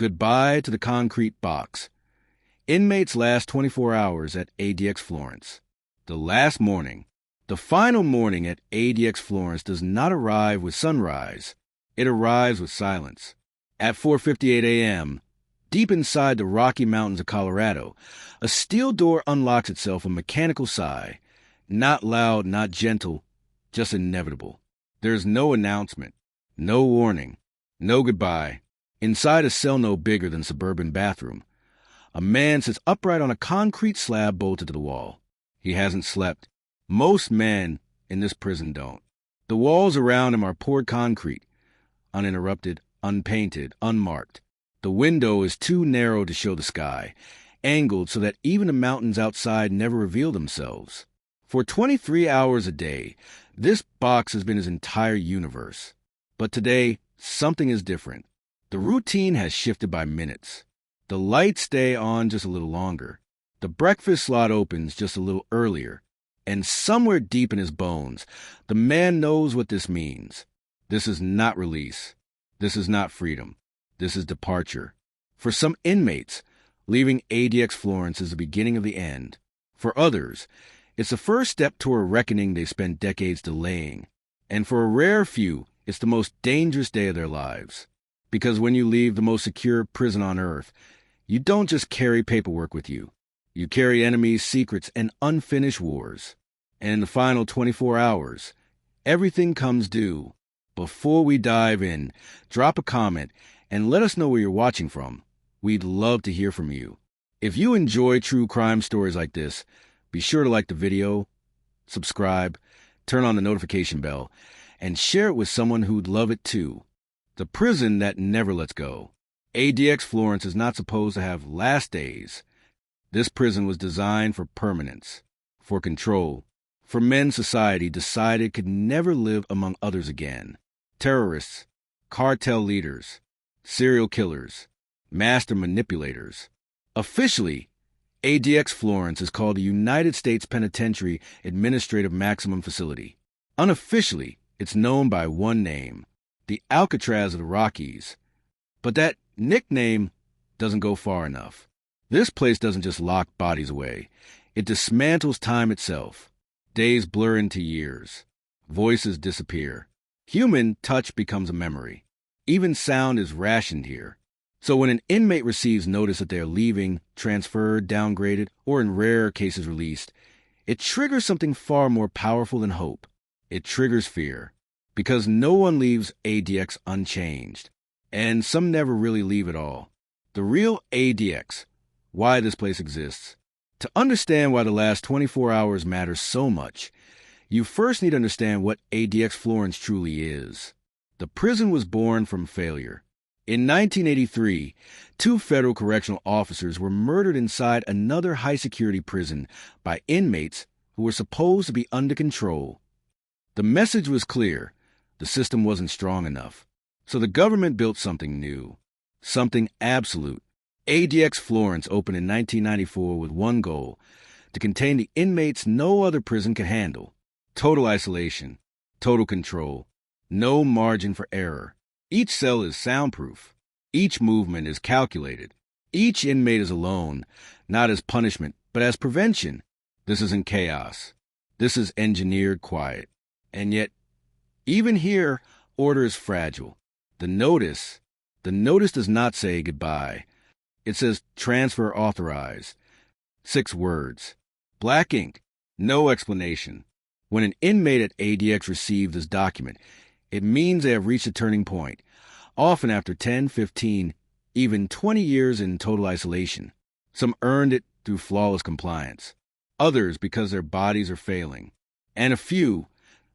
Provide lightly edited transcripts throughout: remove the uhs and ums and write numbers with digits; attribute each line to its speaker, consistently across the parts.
Speaker 1: Goodbye to the concrete box. Inmates' last 24 hours at ADX Florence. The last morning, the final morning at ADX Florence does not arrive with sunrise. It arrives with silence. At 4:58 a.m., deep inside the Rocky Mountains of Colorado, a steel door unlocks itself with a mechanical sigh. Not loud, not gentle, just inevitable. There's no announcement, no warning, no goodbye. Inside a cell no bigger than a suburban bathroom, a man sits upright on a concrete slab bolted to the wall. He hasn't slept. Most men in this prison don't. The walls around him are poured concrete, uninterrupted, unpainted, unmarked. The window is too narrow to show the sky, angled so that even the mountains outside never reveal themselves. For 23 hours a day, this box has been his entire universe. But today, something is different. The routine has shifted by minutes. The lights stay on just a little longer. The breakfast slot opens just a little earlier. And somewhere deep in his bones, the man knows what this means. This is not release. This is not freedom. This is departure. For some inmates, leaving ADX Florence is the beginning of the end. For others, it's the first step toward a reckoning they spent decades delaying. And for a rare few, it's the most dangerous day of their lives. Because when you leave the most secure prison on earth, you don't just carry paperwork with you. You carry enemies, secrets, and unfinished wars. And in the final 24 hours, everything comes due. Before we dive in, drop a comment and let us know where you're watching from. We'd love to hear from you. If you enjoy true crime stories like this, be sure to like the video, subscribe, turn on the notification bell, and share it with someone who'd love it too. The prison that never lets go. ADX Florence is not supposed to have last days. This prison was designed for permanence, for control, for men society decided could never live among others again. Terrorists, cartel leaders, serial killers, master manipulators. Officially, ADX Florence is called the United States Penitentiary Administrative Maximum Facility. Unofficially, it's known by one name, the Alcatraz of the Rockies. But that nickname doesn't go far enough. This place doesn't just lock bodies away. It dismantles time itself. Days blur into years. Voices disappear. Human touch becomes a memory. Even sound is rationed here. So when an inmate receives notice that they are leaving, transferred, downgraded, or in rare cases released, it triggers something far more powerful than hope. It triggers fear. Because no one leaves ADX unchanged. And some never really leave at all. The real ADX, why this place exists. To understand why the last 24 hours matter so much, you first need to understand what ADX Florence truly is. The prison was born from failure. In 1983, 2 federal correctional officers were murdered inside another high-security prison by inmates who were supposed to be under control. The message was clear. The system wasn't strong enough. So the government built something new, something absolute. ADX Florence opened in 1994 with one goal, to contain the inmates no other prison could handle. Total isolation, total control, no margin for error. Each cell is soundproof. Each movement is calculated. Each inmate is alone, not as punishment, but as prevention. This isn't chaos. This is engineered quiet. And yet, even here, order is fragile. The notice does not say goodbye. It says transfer authorized. 6 words. Black ink. No explanation. When an inmate at ADX receives this document, it means they have reached a turning point, often after 10, 15, even 20 years in total isolation. Some earned it through flawless compliance. Others because their bodies are failing. And a few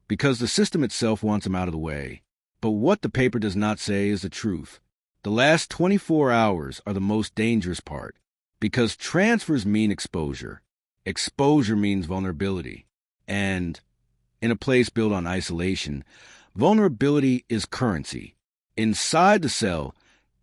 Speaker 1: because the system itself wants them out of the way. But what the paper does not say is the truth. The last 24 hours are the most dangerous part, because transfers mean exposure. Exposure means vulnerability. And in a place built on isolation, vulnerability is currency. Inside the cell,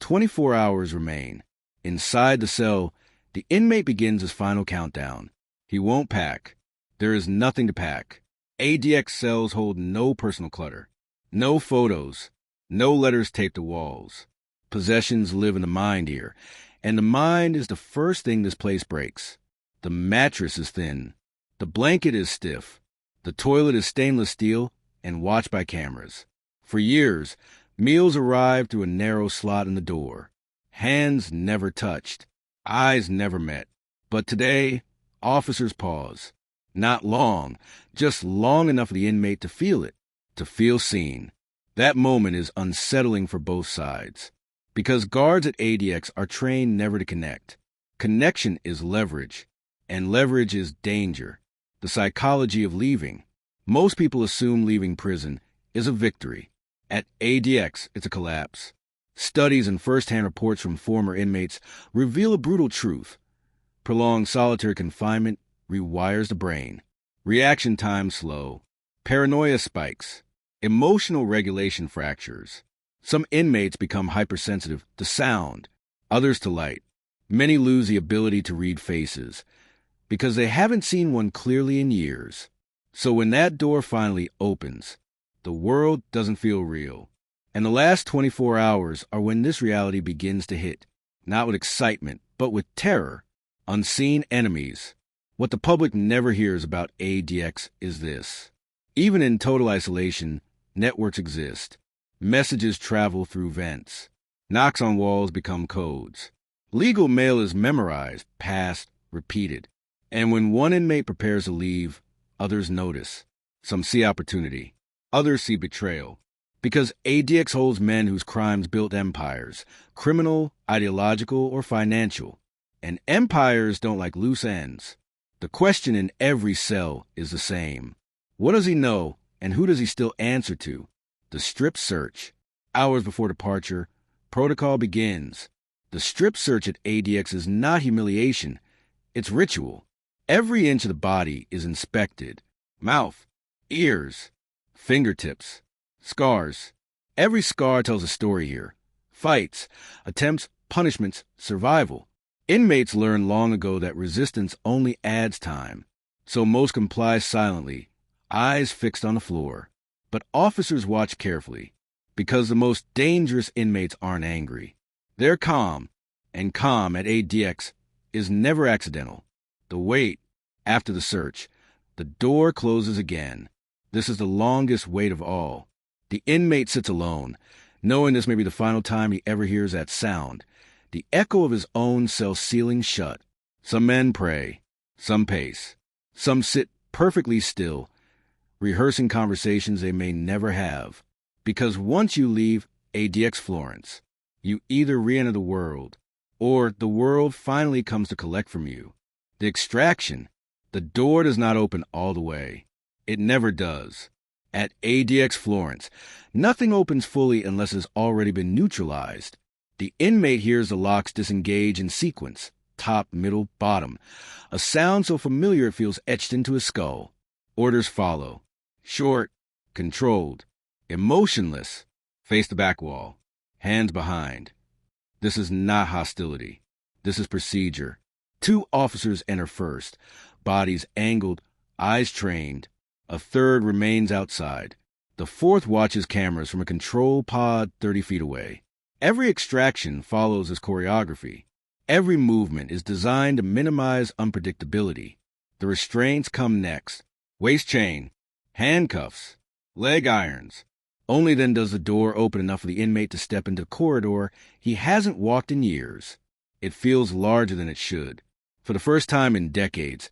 Speaker 1: 24 hours remain. Inside the cell, the inmate begins his final countdown. He won't pack. There is nothing to pack. ADX cells hold no personal clutter. No photos. No letters taped to walls. Possessions live in the mind here, and the mind is the first thing this place breaks. The mattress is thin. The blanket is stiff. The toilet is stainless steel and watched by cameras. For years, meals arrived through a narrow slot in the door. Hands never touched. Eyes never met. But today, officers pause. Not long, just long enough for the inmate to feel it, to feel seen. That moment is unsettling for both sides. Because guards at ADX are trained never to connect. Connection is leverage, and leverage is danger. The psychology of leaving. Most people assume leaving prison is a victory. At ADX, it's a collapse. Studies and first-hand reports from former inmates reveal a brutal truth. Prolonged solitary confinement rewires the brain. Reaction time slow. Paranoia spikes. Emotional regulation fractures. Some inmates become hypersensitive to sound, others to light. Many lose the ability to read faces because they haven't seen one clearly in years. So when that door finally opens, the world doesn't feel real. And the last 24 hours are when this reality begins to hit, not with excitement, but with terror. Unseen enemies. What the public never hears about ADX is this. Even in total isolation, networks exist. Messages travel through vents. Knocks on walls become codes. Legal mail is memorized, passed, repeated. And when one inmate prepares to leave, others notice. Some see opportunity. Others see betrayal. Because ADX holds men whose crimes built empires, criminal, ideological, or financial. And empires don't like loose ends. The question in every cell is the same. What does he know, and who does he still answer to? The strip search. Hours before departure, protocol begins. The strip search at ADX is not humiliation. It's ritual. Every inch of the body is inspected. Mouth, ears, fingertips, scars. Every scar tells a story here. Fights, attempts, punishments, survival. Inmates learned long ago that resistance only adds time. So most comply silently, eyes fixed on the floor. But officers watch carefully, because the most dangerous inmates aren't angry. They're calm, and calm at ADX is never accidental. The wait, after the search, the door closes again. This is the longest wait of all. The inmate sits alone, knowing this may be the final time he ever hears that sound, the echo of his own cell ceiling shut. Some men pray, some pace, some sit perfectly still, rehearsing conversations they may never have. Because once you leave ADX Florence, you either re-enter the world, or the world finally comes to collect from you. The extraction, the door does not open all the way. It never does. At ADX Florence, nothing opens fully unless it's already been neutralized. The inmate hears the locks disengage in sequence, top, middle, bottom, a sound so familiar it feels etched into his skull. Orders follow. Short, controlled, emotionless, face the back wall, hands behind. This is not hostility. This is procedure. 2 officers enter first, bodies angled, eyes trained. A third remains outside. The 4th watches cameras from a control pod 30 feet away. Every extraction follows this choreography. Every movement is designed to minimize unpredictability. The restraints come next. Waist chain, handcuffs, leg irons. Only then does the door open enough for the inmate to step into the corridor he hasn't walked in years. It feels larger than it should. For the first time in decades,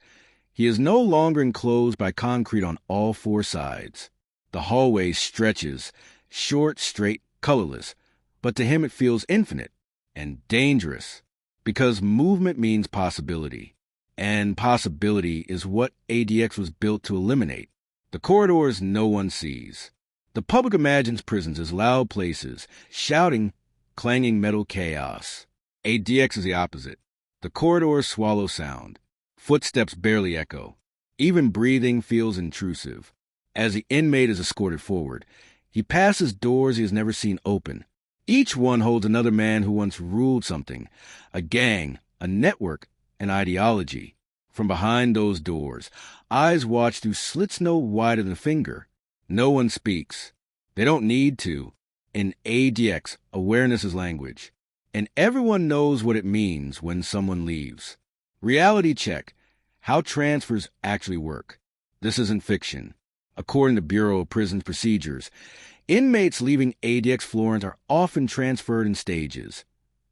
Speaker 1: he is no longer enclosed by concrete on all 4 sides. The hallway stretches, short, straight, colorless, but to him it feels infinite and dangerous, because movement means possibility, and possibility is what ADX was built to eliminate. The corridors no one sees. The public imagines prisons as loud places, shouting, clanging metal chaos. ADX is the opposite. The corridors swallow sound. Footsteps barely echo. Even breathing feels intrusive. As the inmate is escorted forward, he passes doors he has never seen open. Each one holds another man who once ruled something, a gang, a network, an ideology. From behind those doors, eyes watch through slits no wider than a finger. No one speaks. They don't need to. In ADX, awareness is language, and everyone knows what it means when someone leaves. Reality check: how transfers actually work. This isn't fiction. According to Bureau of Prisons procedures, inmates leaving ADX Florence are often transferred in stages.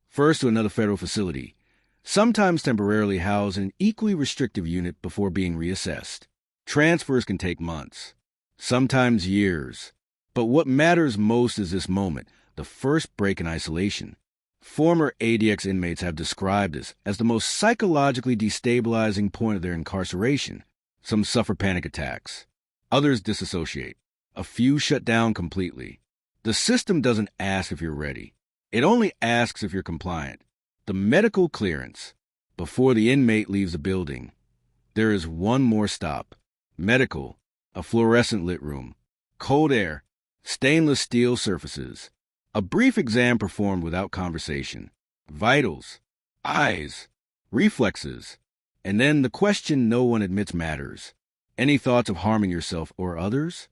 Speaker 1: First to another federal facility, sometimes temporarily housed in an equally restrictive unit before being reassessed. Transfers can take months, sometimes years. But what matters most is this moment, the first break in isolation. Former ADX inmates have described this as the most psychologically destabilizing point of their incarceration. Some suffer panic attacks. Others disassociate. A few shut down completely. The system doesn't ask if you're ready. It only asks if you're compliant. The medical clearance. Before the inmate leaves the building, there is one more stop. Medical, a fluorescent lit room, cold air, stainless steel surfaces. A brief exam performed without conversation. Vitals, eyes, reflexes, and then the question no one admits matters. Any thoughts of harming yourself or others?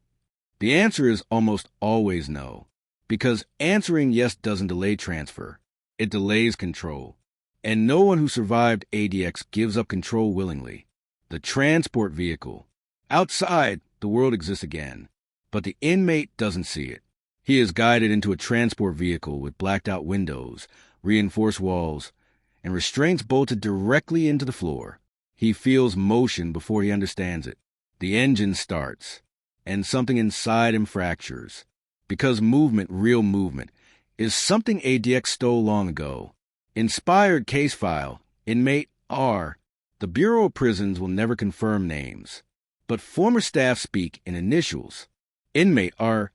Speaker 1: The answer is almost always no, because answering yes doesn't delay transfer. It delays control. And no one who survived ADX gives up control willingly. The transport vehicle. Outside, the world exists again, but the inmate doesn't see it. He is guided into a transport vehicle with blacked-out windows, reinforced walls, and restraints bolted directly into the floor. He feels motion before he understands it. The engine starts, and something inside him fractures. Because movement, real movement, is something ADX stole long ago. Inspired case file, Inmate R. The Bureau of Prisons will never confirm names, but former staff speak in initials. Inmate R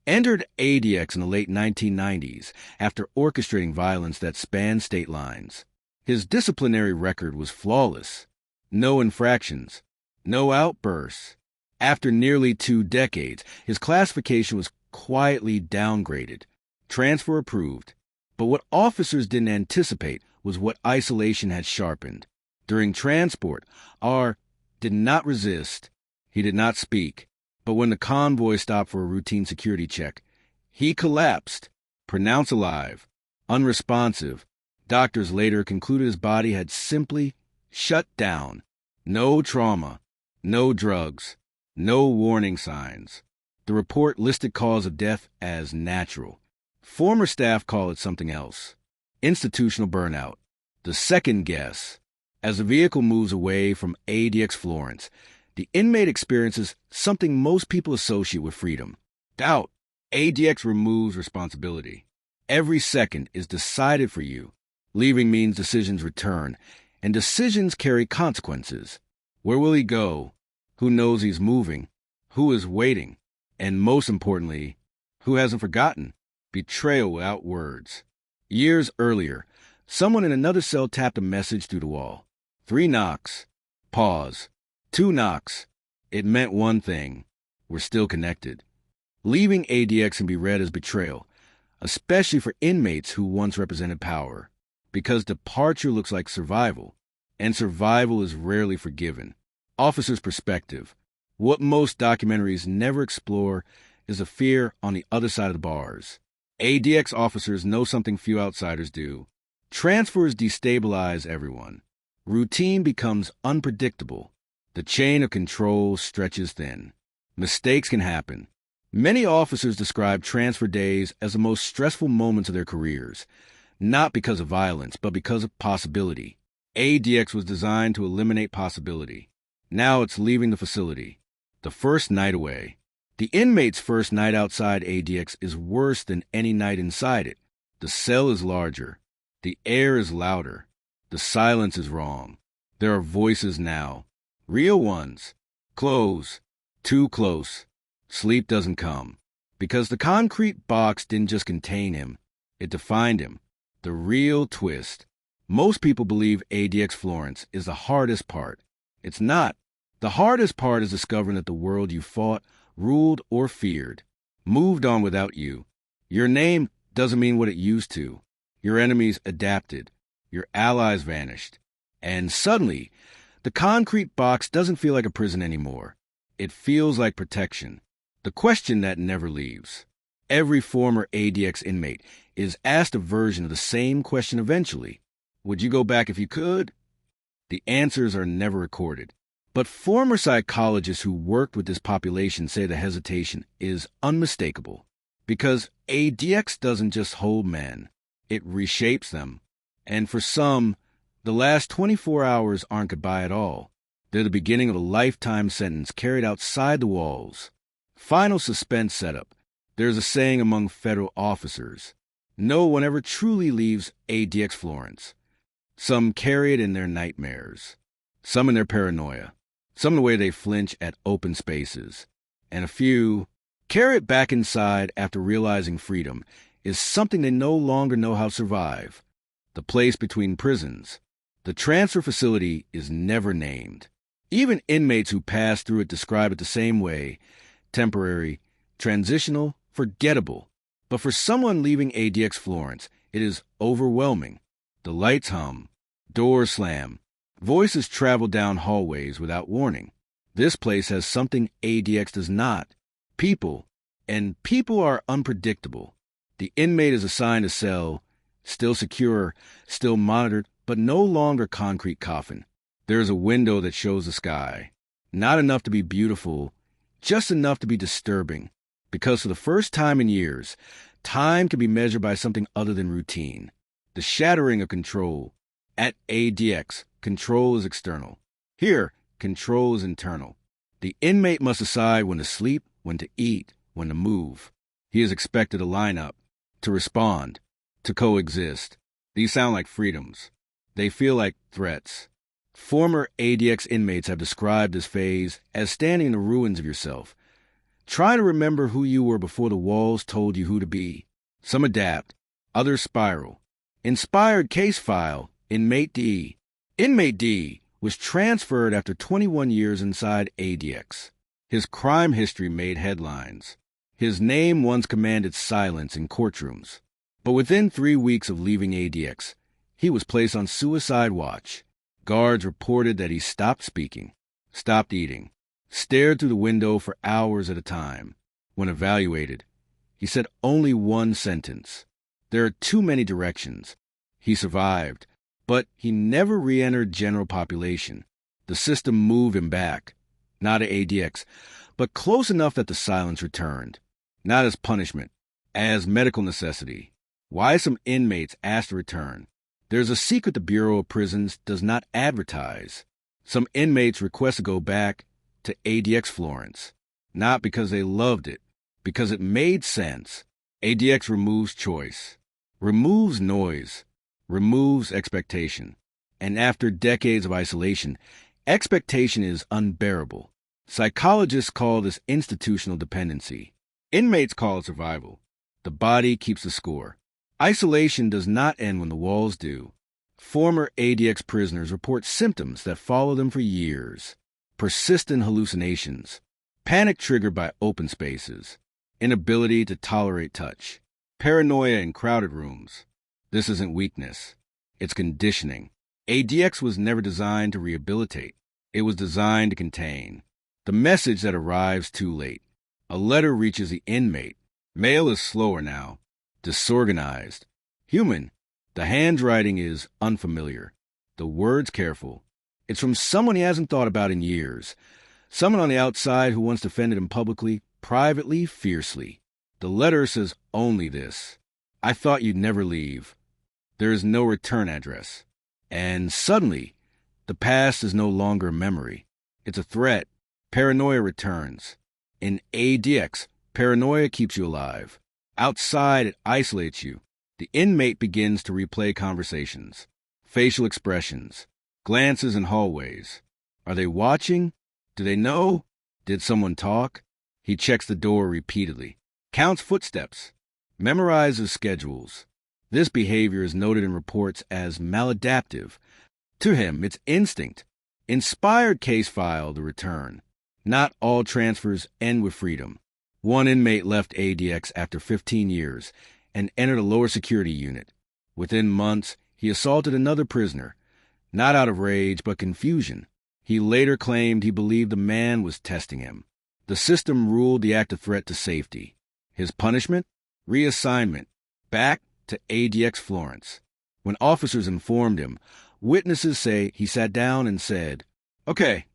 Speaker 1: entered ADX in the late 1990s after orchestrating violence that spanned state lines. His disciplinary record was flawless. No infractions, no outbursts. After nearly 2 decades, his classification was quietly downgraded. Transfer approved. But what officers didn't anticipate was what isolation had sharpened. During transport, R did not resist. He did not speak. But when the convoy stopped for a routine security check, he collapsed, pronounced alive, unresponsive. Doctors later concluded his body had simply shut down. No trauma, no drugs, no warning signs. The report listed cause of death as natural. Former staff call it something else. Institutional burnout. The second guess. As the vehicle moves away from ADX Florence, the inmate experiences something most people associate with freedom. Doubt. ADX removes responsibility. Every second is decided for you. Leaving means decisions return, and decisions carry consequences. Where will he go? Who knows he's moving? Who is waiting? And most importantly, who hasn't forgotten? Betrayal without words. Years earlier, someone in another cell tapped a message through the wall. 3 knocks. Pause. 2 knocks. It meant one thing. We're still connected. Leaving ADX can be read as betrayal, especially for inmates who once represented power, because departure looks like survival, and survival is rarely forgiven. Officer's perspective. What most documentaries never explore is the fear on the other side of the bars. ADX officers know something few outsiders do. Transfers destabilize everyone. Routine becomes unpredictable. The chain of control stretches thin. Mistakes can happen. Many officers describe transfer days as the most stressful moments of their careers, not because of violence, but because of possibility. ADX was designed to eliminate possibility. Now it's leaving the facility. The first night away. The inmate's first night outside ADX is worse than any night inside it. The cell is larger. The air is louder. The silence is wrong. There are voices now. Real ones. Close. Too close. Sleep doesn't come. Because the concrete box didn't just contain him. It defined him. The real twist. Most people believe ADX Florence is the hardest part. It's not. The hardest part is discovering that the world you fought, ruled, or feared moved on without you. Your name doesn't mean what it used to. Your enemies adapted. Your allies vanished. And suddenly, the concrete box doesn't feel like a prison anymore. It feels like protection. The question that never leaves. Every former ADX inmate is asked a version of the same question eventually. Would you go back if you could? The answers are never recorded. But former psychologists who worked with this population say the hesitation is unmistakable. Because ADX doesn't just hold men, it reshapes them. And for some, the last 24 hours aren't goodbye at all. They're the beginning of a lifetime sentence carried outside the walls. Final suspense setup. There's a saying among federal officers: no one ever truly leaves ADX Florence. Some carry it in their nightmares, some in their paranoia, some in the way they flinch at open spaces, and a few carry it back inside after realizing freedom is something they no longer know how to survive. The place between prisons. The transfer facility is never named. Even inmates who pass through it describe it the same way: temporary, transitional, forgettable. But for someone leaving ADX Florence, it is overwhelming. The lights hum, doors slam, voices travel down hallways without warning. This place has something ADX does not: people. And people are unpredictable. The inmate is assigned a cell, still secure, still monitored, but no longer concrete coffin. There is a window that shows the sky. Not enough to be beautiful, just enough to be disturbing. Because for the first time in years, time can be measured by something other than routine. The shattering of control. At ADX, control is external. Here, control is internal. The inmate must decide when to sleep, when to eat, when to move. He is expected to line up, to respond, to coexist. These sound like freedoms. They feel like threats. Former ADX inmates have described this phase as standing in the ruins of yourself, trying to remember who you were before the walls told you who to be. Some adapt, others spiral. Inspired case file, Inmate D. Inmate D was transferred after 21 years inside ADX. His crime history made headlines. His name once commanded silence in courtrooms. But within 3 weeks of leaving ADX, he was placed on suicide watch. Guards reported that he stopped speaking, stopped eating, stared through the window for hours at a time. When evaluated, he said only one sentence: there are too many directions. He survived, but he never re-entered general population. The system moved him back, not to ADX, but close enough that the silence returned. Not as punishment, as medical necessity. Why some inmates asked to return. There's a secret the Bureau of Prisons does not advertise. Some inmates request to go back to ADX Florence, not because they loved it, because it made sense. ADX removes choice, removes noise, removes expectation. And after decades of isolation, expectation is unbearable. Psychologists call this institutional dependency. Inmates call it survival. The body keeps the score. Isolation does not end when the walls do. Former ADX prisoners report symptoms that follow them for years. Persistent hallucinations, panic triggered by open spaces, inability to tolerate touch, paranoia in crowded rooms. This isn't weakness. It's conditioning. ADX was never designed to rehabilitate. It was designed to contain. The message that arrives too late. A letter reaches the inmate. Mail is slower now. Disorganized. Human. The handwriting is unfamiliar. The words careful. It's from someone he hasn't thought about in years. Someone on the outside who once defended him publicly, privately, fiercely. The letter says only this: I thought you'd never leave. There is no return address. And suddenly, the past is no longer a memory. It's a threat. Paranoia returns. In ADX, paranoia keeps you alive. Outside, it isolates you. The inmate begins to replay conversations, facial expressions, glances in hallways. Are they watching? Do they know? Did someone talk? He checks the door repeatedly, counts footsteps, memorizes schedules. This behavior is noted in reports as maladaptive. To him, it's instinct. Inspired case file, the return. Not all transfers end with freedom. One inmate left ADX after 15 years and entered a lower security unit. Within months, he assaulted another prisoner, not out of rage but confusion. He later claimed he believed the man was testing him. The system ruled the act a threat to safety. His punishment? Reassignment. Back to ADX Florence. When officers informed him, witnesses say he sat down and said, "Okay."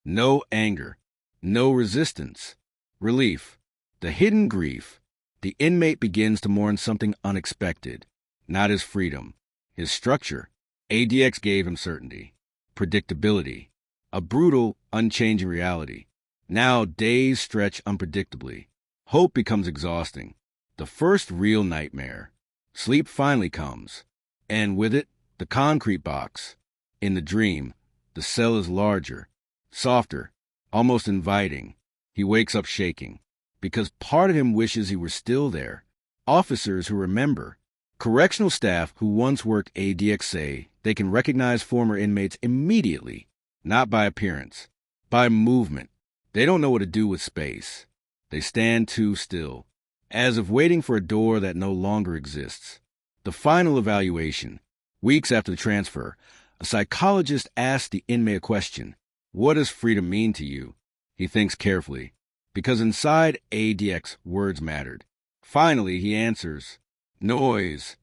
Speaker 1: No anger. No resistance. Relief. The hidden grief. The inmate begins to mourn something unexpected. Not his freedom. His structure. ADX gave him certainty. Predictability. A brutal, unchanging reality. Now days stretch unpredictably. Hope becomes exhausting. The first real nightmare. Sleep finally comes. And with it, the concrete box. In the dream, the cell is larger, softer, almost inviting. He wakes up shaking, because part of him wishes he were still there. Officers who remember. Correctional staff who once worked ADX say they can recognize former inmates immediately, not by appearance, by movement. They don't know what to do with space. They stand too still, as if waiting for a door that no longer exists. The final evaluation. Weeks after the transfer, a psychologist asks the inmate a question. What does freedom mean to you? He thinks carefully, because inside ADX, words mattered. Finally, he answers, noise.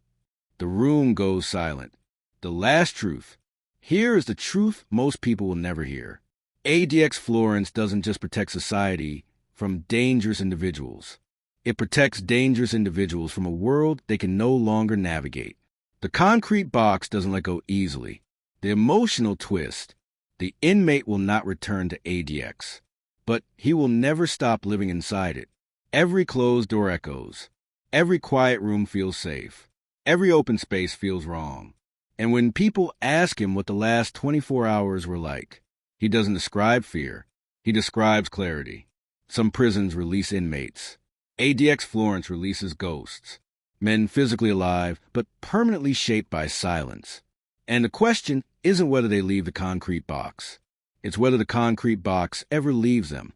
Speaker 1: The room goes silent. The last truth. Here is the truth most people will never hear. ADX Florence doesn't just protect society from dangerous individuals. It protects dangerous individuals from a world they can no longer navigate. The concrete box doesn't let go easily. The emotional twist. The inmate will not return to ADX, but he will never stop living inside it. Every closed door echoes. Every quiet room feels safe. Every open space feels wrong. And when people ask him what the last 24 hours were like, he doesn't describe fear. He describes clarity. Some prisons release inmates. ADX Florence releases ghosts. Men physically alive, but permanently shaped by silence. And the question isn't whether they leave the concrete box. It's whether the concrete box ever leaves them.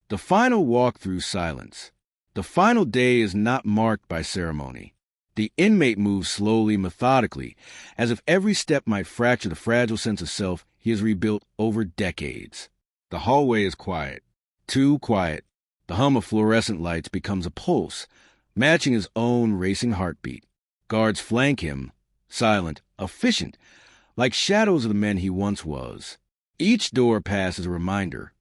Speaker 1: The final walk through silence. The final day is not marked by ceremony. The inmate moves slowly, methodically, as if every step might fracture the fragile sense of self he has rebuilt over decades. The hallway is quiet. Too quiet. The hum of fluorescent lights becomes a pulse, matching his own racing heartbeat. Guards flank him, silent, efficient, like shadows of the men he once was. Each door pass is a reminder.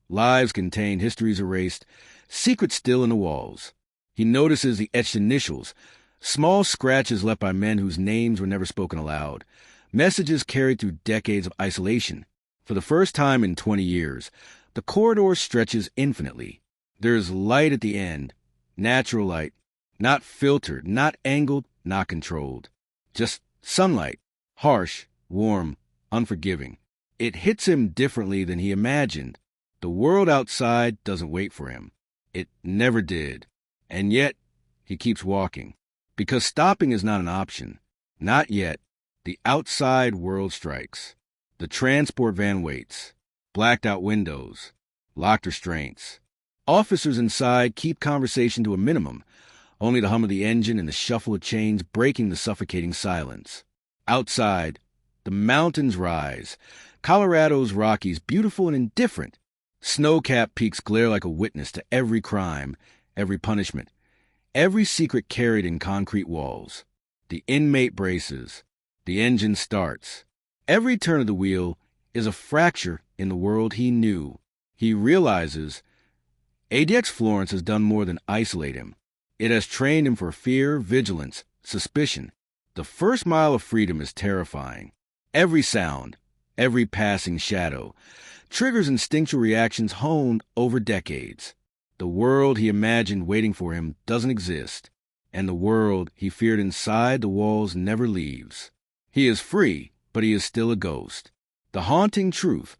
Speaker 1: Lives contained, histories erased, secrets still in the walls. He notices the etched initials, small scratches left by men whose names were never spoken aloud, messages carried through decades of isolation. For the first time in 20 years, the corridor stretches infinitely. There is light at the end, natural light, not filtered, not angled, not controlled. Just sunlight, harsh, warm, unforgiving. It hits him differently than he imagined. The world outside doesn't wait for him. It never did. And yet, he keeps walking. Because stopping is not an option. Not yet. The outside world strikes. The transport van waits. Blacked out windows. Locked restraints. Officers inside keep conversation to a minimum, only the hum of the engine and the shuffle of chains breaking the suffocating silence. Outside, the mountains rise. Colorado's Rockies, beautiful and indifferent. Snow-capped peaks glare like a witness to every crime, every punishment, every secret carried in concrete walls. The inmate braces. The engine starts. Every turn of the wheel is a fracture in the world he knew. He realizes ADX Florence has done more than isolate him. It has trained him for fear, vigilance, suspicion. The first mile of freedom is terrifying. Every sound, every passing shadow, triggers instinctual reactions honed over decades. The world he imagined waiting for him doesn't exist, and the world he feared inside the walls never leaves. He is free, but he is still a ghost. The haunting truth.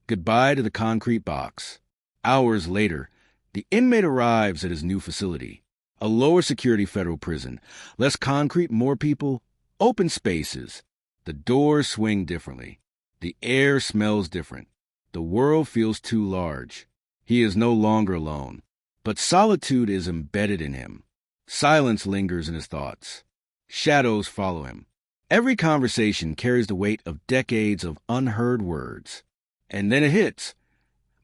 Speaker 1: Goodbye to the concrete box. Hours later, the inmate arrives at his new facility. A lower security federal prison. Less concrete, more people, open spaces. The doors swing differently. The air smells different. The world feels too large. He is no longer alone. But solitude is embedded in him. Silence lingers in his thoughts. Shadows follow him. Every conversation carries the weight of decades of unheard words. And then it hits.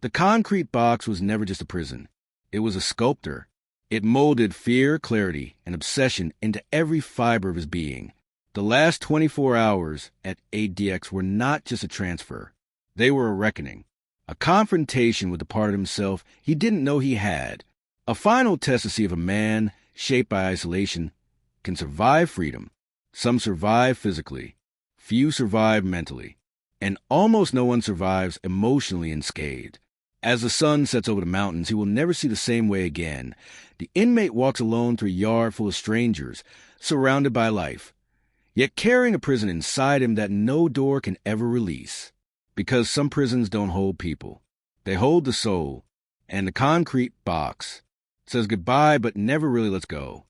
Speaker 1: The concrete box was never just a prison. It was a sculptor, It molded fear, clarity, and obsession into every fiber of his being. The last 24 hours at ADX were not just a transfer. They were a reckoning, a confrontation with the part of himself he didn't know he had, a final test to see if a man, shaped by isolation, can survive freedom. Some survive physically, few survive mentally, and almost no one survives emotionally unscathed. As the sun sets over the mountains, he will never see the same way again. The inmate walks alone through a yard full of strangers, surrounded by life, yet carrying a prison inside him that no door can ever release. Because some prisons don't hold people. They hold the soul, and the concrete box says goodbye but never really lets go.